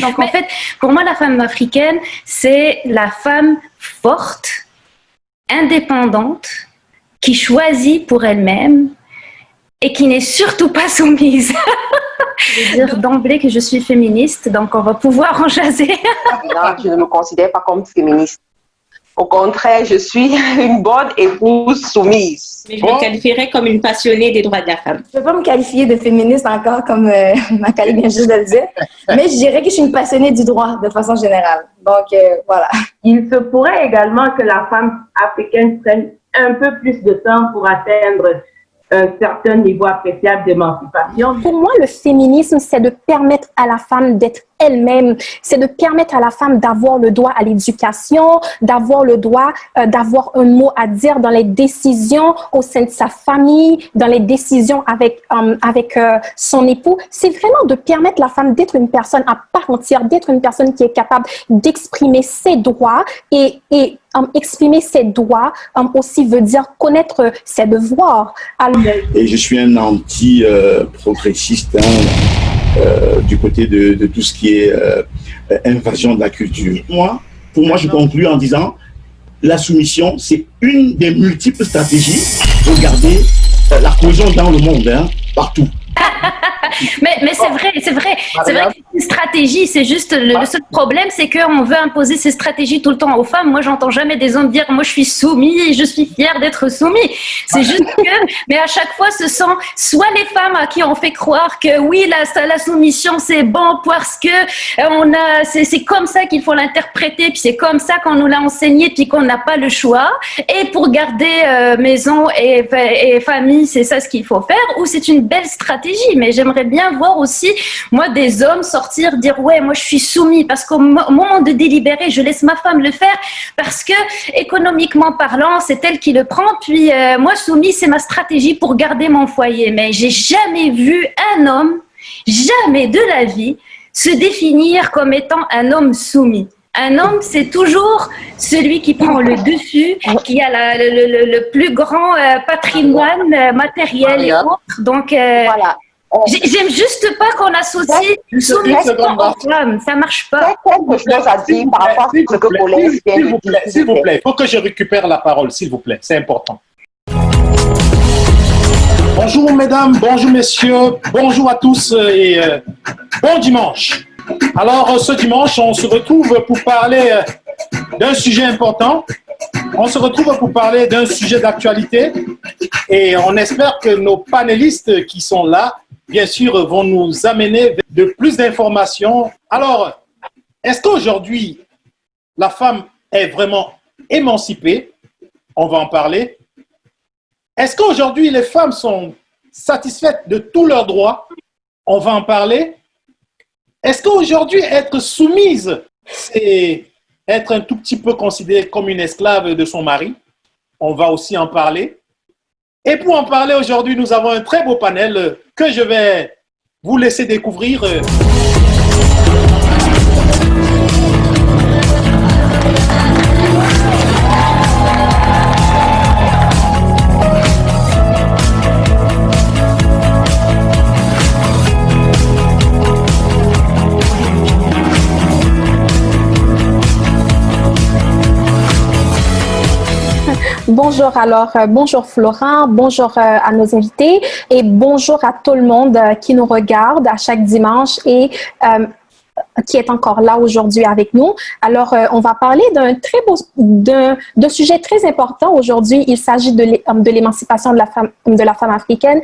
Donc en fait, pour moi, la femme africaine, c'est la femme forte, indépendante, qui choisit pour elle-même et qui n'est surtout pas soumise. Je veux dire d'emblée que je suis féministe, donc on va pouvoir en jaser. Non, je ne me considère pas comme féministe. Au contraire, je suis une bonne épouse soumise. Mais je me qualifierais comme une passionnée des droits de la femme. Je ne vais pas me qualifier de féministe encore, comme ma collègue vient juste de le dire, mais je dirais que je suis une passionnée du droit de façon générale. Donc, voilà. Il se pourrait également que la femme africaine prenne un peu plus de temps pour atteindre un certain niveau appréciable d'émancipation. Pour moi, le féminisme, c'est de permettre à la femme d'être elle-même, c'est de permettre à la femme d'avoir le droit à l'éducation, d'avoir le droit d'avoir un mot à dire dans les décisions au sein de sa famille, dans les décisions avec son époux. C'est vraiment de permettre à la femme d'être une personne à part entière, d'être une personne qui est capable d'exprimer ses droits et exprimer ses droits aussi veut dire connaître ses devoirs. Alors, et je suis un anti-progressiste du côté de tout ce qui est invasion de la culture. Pour moi, je conclue en disant la soumission, c'est une des multiples stratégies pour garder la cohésion dans le monde, partout. Mais c'est vrai que c'est une stratégie, c'est juste le seul problème, c'est qu'on veut imposer ces stratégies tout le temps aux femmes. Moi, j'entends jamais des hommes dire, moi, je suis soumis et je suis fière d'être soumis. C'est juste que, mais à chaque fois, ce sont soit les femmes à qui on fait croire que oui, la soumission, c'est bon parce que c'est comme ça qu'il faut l'interpréter, puis c'est comme ça qu'on nous l'a enseigné, puis qu'on n'a pas le choix. Et pour garder maison et famille, c'est ça ce qu'il faut faire, ou c'est une belle stratégie. Mais j'aimerais bien voir aussi, moi, des hommes sortir, dire, ouais, moi, je suis soumis, parce qu'au moment de délibérer, je laisse ma femme le faire, parce que, économiquement parlant, c'est elle qui le prend, puis moi, soumis, c'est ma stratégie pour garder mon foyer. Mais j'ai jamais vu un homme, jamais de la vie, se définir comme étant un homme soumis. Un homme, c'est toujours celui qui prend le dessus, qui a le plus grand patrimoine matériel et autres. Donc, voilà. J'aime juste pas qu'on associe soumission aux femmes. Ça marche pas. S'il vous plaît, il faut que je récupère la parole, s'il vous plaît. C'est important. Bonjour mesdames, bonjour messieurs, bonjour à tous et bon dimanche. Alors ce dimanche, on se retrouve pour parler d'un sujet important. On se retrouve pour parler d'un sujet d'actualité et on espère que nos panélistes qui sont là, bien sûr, vont nous amener de plus d'informations. Alors, est-ce qu'aujourd'hui, la femme est vraiment émancipée? On va en parler. Est-ce qu'aujourd'hui, les femmes sont satisfaites de tous leurs droits? On va en parler. Est-ce qu'aujourd'hui, être soumise, c'est être un tout petit peu considéré comme une esclave de son mari? On va aussi en parler. Et pour en parler aujourd'hui, nous avons un très beau panel que je vais vous laisser découvrir. Bonjour bonjour Florent, bonjour à nos invités et bonjour à tout le monde qui nous regarde à chaque dimanche et qui est encore là aujourd'hui avec nous. Alors, on va parler d'un sujet très important aujourd'hui. Il s'agit de l'émancipation de la femme africaine.